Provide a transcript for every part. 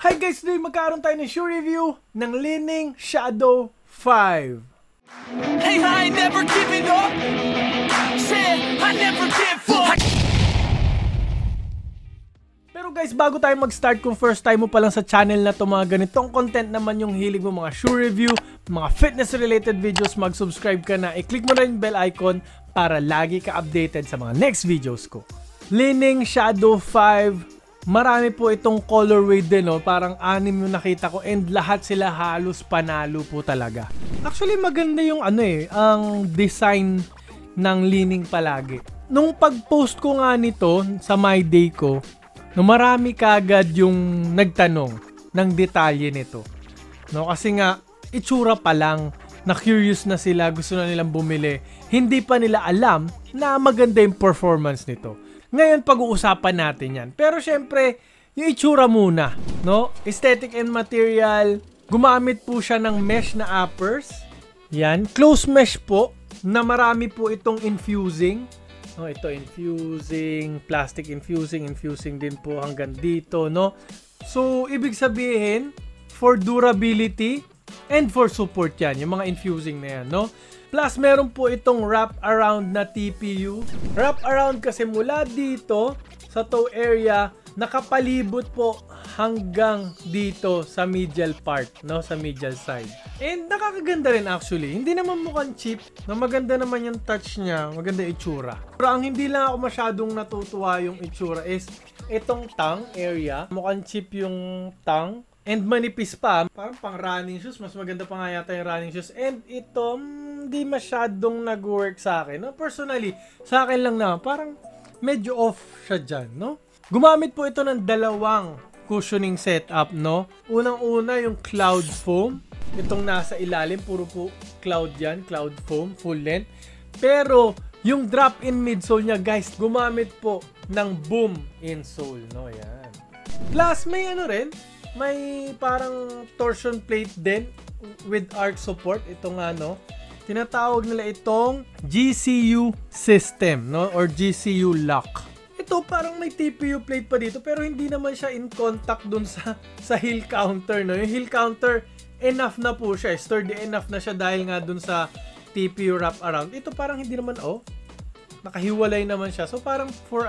Hi guys! Today magkaroon tayo ng shoe review ng Li-Ning Shadow 5. Hey, I ain't never giving up. Said I never give up. Pero guys, bago tayo mag-start, kung first time mo pa lang sa channel na to, mga ganitong content naman yung hilig mo, mga shoe review, mga fitness related videos, mag-subscribe ka na, i-click mo na yung bell icon para lagi ka updated sa mga next videos ko. Li-Ning Shadow 5. Marami po itong colorway din, no? Parang 6 yung nakita ko and lahat sila halos panalo po talaga. Actually maganda yung ang design ng Li-Ning palagi. Nung pag-post ko nga nito sa My Day ko, no, marami kagad yung nagtanong ng detalye nito. No, kasi nga itsura pa lang, na curious na sila, gusto na nilang bumili. Hindi pa nila alam na maganda yung performance nito. Ngayon, pag-uusapan natin yan. Pero syempre, yung itsura muna, no? Aesthetic and material. Gumamit po siya ng mesh na uppers. Yan. Close mesh po, na marami po itong infusing. No, ito infusing, plastic infusing din po hanggang dito, no? So, ibig sabihin, for durability and for support yan, yung mga infusing na yan, no? Plus, meron po itong wrap around na TPU. Wrap around kasi mula dito sa toe area, nakapalibot po hanggang dito sa medial part, no? Sa medial side. And nakakaganda rin actually. Hindi naman mukhang cheap. Na maganda naman yung touch niya. Maganda itsura. Pero ang hindi lang ako masyadong natutuwa yung itsura is itong tongue area. Mukhang cheap yung tongue. And manipis pa. Parang pang running shoes. Mas maganda pa nga yata yung running shoes. And ito, hindi masyadong nag-work sa akin. No? Personally, sa akin lang naman, parang medyo off siya dyan. No? Gumamit po ito ng dalawang cushioning setup. No? Unang-una yung cloud foam. Itong nasa ilalim, puro po cloud yan. Cloud foam, full length. Pero yung drop-in midsole niya, guys, gumamit po ng boom insole. No? Yan. Plus, may may parang torsion plate din with arc support. Itong tinatawag nila itong GCU system, no? Or GCU lock. Ito parang may TPU plate pa dito pero hindi naman siya in contact dun sa heel counter, no? Yung heel counter, enough na po siya. Sturdy enough na siya dahil nga dun sa TPU wrap around. Ito parang hindi naman, nakahiwalay naman siya. So parang for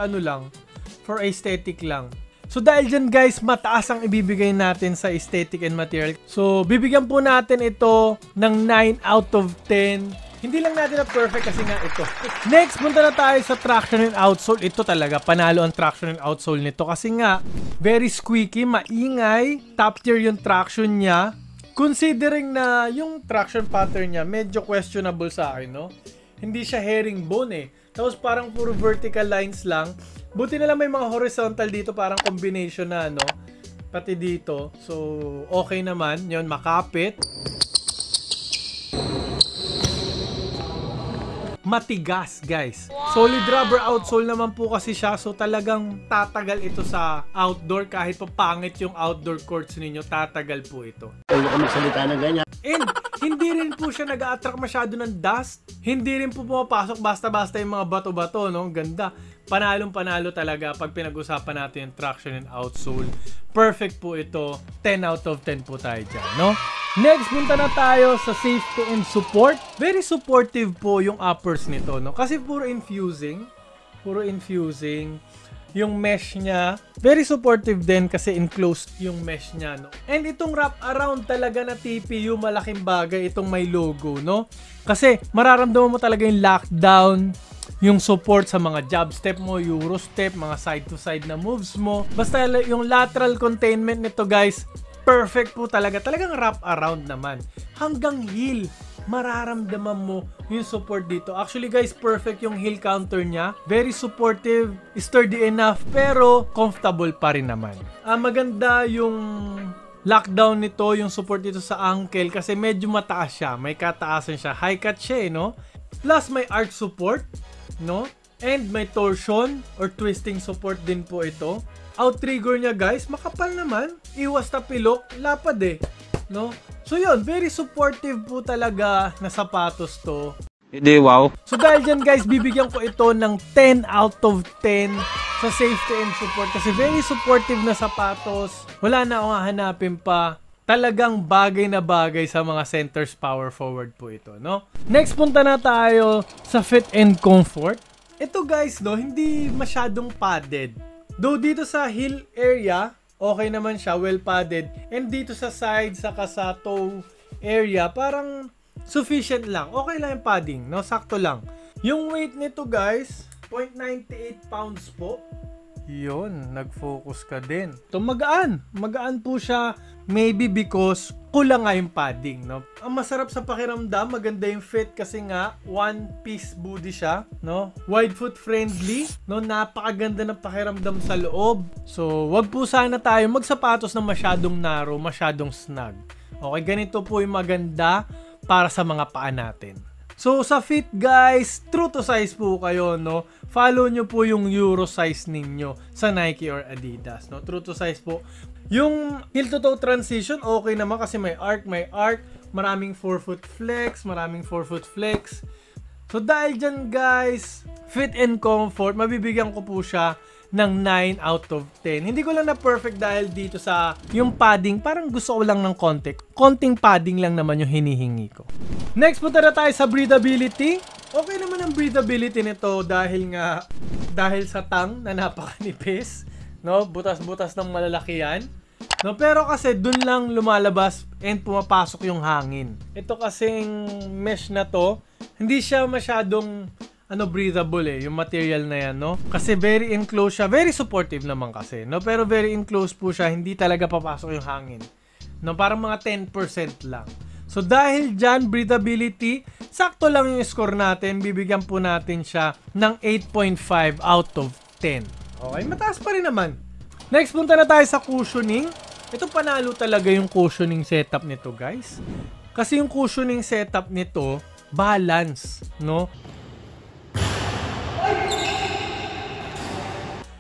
for aesthetic lang. So dahil dyan guys, mataas ang ibibigay natin sa aesthetic and material. So bibigyan po natin ito ng 9 out of 10. Hindi lang natin na perfect kasi nga ito. Next, punta na tayo sa traction and outsole. Ito talaga, panalo ang traction and outsole nito. Kasi nga, very squeaky, maingay. Top tier yung traction niya. Considering na yung traction pattern niya, medyo questionable sa akin, no? Hindi siya herringbone Tapos parang puro vertical lines lang. Buti na lang may mga horizontal dito, parang combination na, pati dito. So, okay naman. Yun, makapit. Matigas, guys. Solid rubber outsole naman po kasi siya. So, talagang tatagal ito sa outdoor. Kahit pa pangit yung outdoor courts ninyo, tatagal po ito. Magsalita na ganyan. And, hindi rin po siya nag-a-attract masyado ng dust. Hindi rin po pumapasok basta-basta yung mga bato-bato, no? Ganda. Panalong-panalo talaga pag pinag-usapan natin yung traction and outsole. Perfect po ito. 10 out of 10 po tayo dyan, no? Next, punta na tayo sa safety and support. Very supportive po yung uppers nito, no? Kasi puro infusing. Puro infusing. Yung mesh niya, very supportive din kasi enclosed yung mesh niya, no? And itong wrap around talaga na TPU, malaking bagay itong may logo, no? Kasi mararamdaman mo talaga yung lockdown, yung support sa mga jab step mo, euro step, mga side to side na moves mo. Basta yung lateral containment nito, guys, perfect po talaga. Talagang wrap around naman. Hanggang heel, mararamdaman mo yung support dito. Actually guys, perfect yung heel counter niya. Very supportive, sturdy enough, pero comfortable pa rin naman. Maganda yung lockdown nito, yung support dito sa ankle kasi medyo mataas siya. May kataasan siya. High cut siya, no? Plus may arch support, no? And may torsion or twisting support din po ito. Outrigger niya guys, makapal naman. Iwas tapilok, lapad no? So yun, very supportive po talaga na sapatos to. Hindi, wow. So dahil dyan guys, bibigyan ko ito ng 10 out of 10 sa safety and support. Kasi very supportive na sapatos. Wala na akong hahanapin pa. Talagang bagay na bagay sa mga centers power forward po ito, no? Next, punta na tayo sa fit and comfort. Ito guys, no, hindi masyadong padded. Though dito sa heel area, okay naman siya, well padded. And dito sa side, saka sa toe area, parang sufficient lang. Okay lang yung padding, no? Sakto lang. Yung weight nito guys, 0.98 pounds po. Yun, nag-focus ka din. Ito magaan. Magaan po siya, maybe because kulang nga yung padding, no? Ang masarap sa pakiramdam, maganda yung fit kasi nga one-piece body siya, no? Wide foot friendly, no? Napakaganda ng pakiramdam sa loob. So, wag po sana tayo magsapatos na masyadong narrow, masyadong snug. Okay, ganito po yung maganda para sa mga paa natin. So, sa fit guys, true to size po kayo, no? Follow nyo po yung Euro size ninyo sa Nike or Adidas, no? True to size po. Yung heel to toe transition, okay naman kasi may arc, maraming 4-foot flex, So, dahil dyan guys, fit and comfort, mabibigyan ko po siya ng 9 out of 10. Hindi ko lang na perfect dahil dito sa yung padding, parang gusto ko lang ng konting padding lang naman yung hinihingi ko. Next, punta na tayo sa breathability. Okay naman ang breathability nito dahil sa tang na napakanipis, no? Butas-butas ng malalaki yan. No, pero kasi dun lang lumalabas and pumapasok yung hangin. Ito kasing mesh na to, hindi siya masyadong breathable yung material na yan, no? Kasi very enclosed siya, very supportive naman kasi, no? Pero very enclosed po siya, hindi talaga papasok yung hangin. No, parang mga 10% lang. So dahil dyan, breathability, sakto lang yung score natin, bibigyan po natin siya ng 8.5 out of 10. Okay, mataas pa rin naman. Next, punta na tayo sa cushioning. Ito panalo talaga yung cushioning setup nito, guys. Kasi yung cushioning setup nito, balance, no?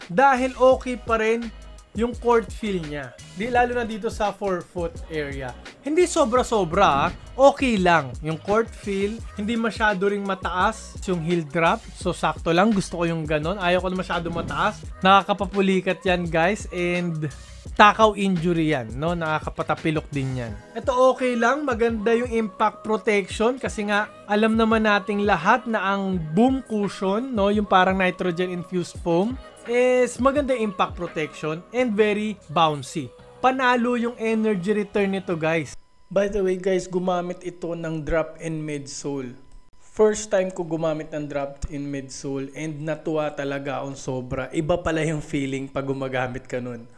Dahil okay pa rin yung court feel niya. Lalo na dito sa 4-foot area. Hindi sobra-sobra, okay lang yung court feel. Hindi masyado ring mataas yung heel drop. So, sakto lang. Gusto ko yung ganon. Ayaw ko na masyado mataas. Nakakapapulikat yan, guys. And takaw injury yan, no? Nakakapatapilok din yan. Ito okay lang. Maganda yung impact protection. Kasi nga, alam naman nating lahat na ang boom cushion, no? Yung parang nitrogen-infused foam, is maganda impact protection and very bouncy. Panalo yung energy return nito, guys. By the way, guys, gumamit ito ng drop-in midsole. First time ko gumamit ng drop-in midsole and natuwa talaga akong sobra. Iba pala yung feeling pag gumagamit ka nun.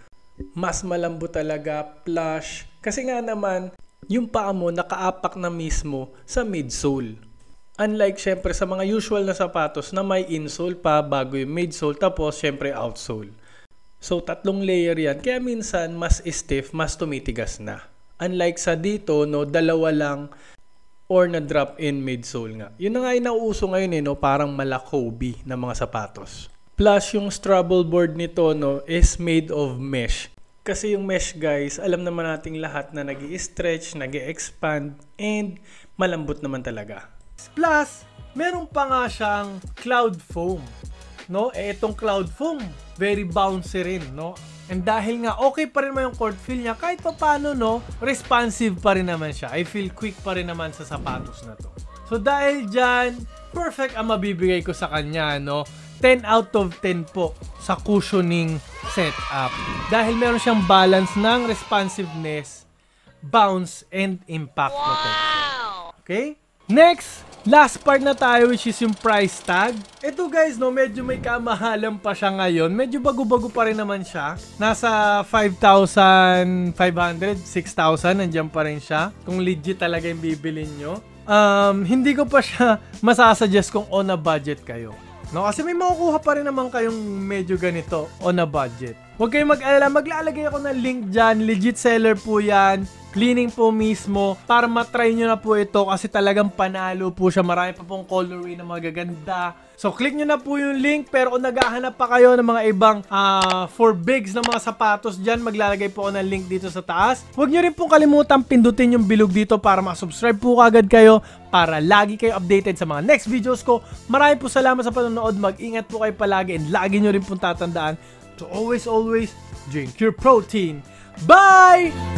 Mas malambot talaga, plush. Kasi nga naman, yung paa mo nakaapak na mismo sa midsole. Unlike syempre sa mga usual na sapatos na may insole pa bago yung midsole tapos syempre outsole. So 3 layer yan kaya minsan mas stiff, mas tumitigas na. Unlike sa dito, no, 2 lang or na drop in midsole nga. Yun na nga yung nauuso ngayon no, parang malakobi na mga sapatos. Plus yung straddle board nito no, is made of mesh. Kasi yung mesh guys, alam naman nating lahat na nag-i-stretch, nag-i-expand and malambot naman talaga. Plus, meron pa nga siyang cloud foam, no? Itong cloud foam, very bouncy rin, no? And dahil nga okay pa rin naman yung court feel niya, kahit pa paano, no? Responsive pa rin naman siya. I feel quick pa rin naman sa sapatos na to. So dahil dyan, perfect ang mabibigay ko sa kanya, no? 10 out of 10 po sa cushioning setup. Dahil meron siyang balance ng responsiveness, bounce, and impact protection. Okay? Next, last part na tayo which is yung price tag. Ito guys, no, medyo may kamahalan pa siya ngayon. Medyo bago-bago pa rin naman siya. Nasa 5,500, 6,000, nandiyan pa rin siya. Kung legit talaga yung bibilin nyo. Hindi ko pa siya masasuggest kung on a budget kayo. No, kasi may makukuha pa rin naman kayong medyo ganito on a budget. Huwag kayong mag-alala, maglalagay ako ng link dyan. Legit seller po yan. cleaning po mismo para matry nyo na po ito kasi talagang panalo po siya. Marami pa pong colorway na magaganda. So, click nyo na po yung link. Pero kung naghahanap pa kayo ng mga ibang for bigs na mga sapatos dyan, maglalagay po ako ng link dito sa taas. Huwag nyo rin pong kalimutan pindutin yung bilog dito para makasubscribe po kagad kayo para lagi kayo updated sa mga next videos ko. Maraming po salamat sa panonood. Mag-ingat po kayo palagi and lagi nyo rin pong tatandaan to always drink your protein. Bye!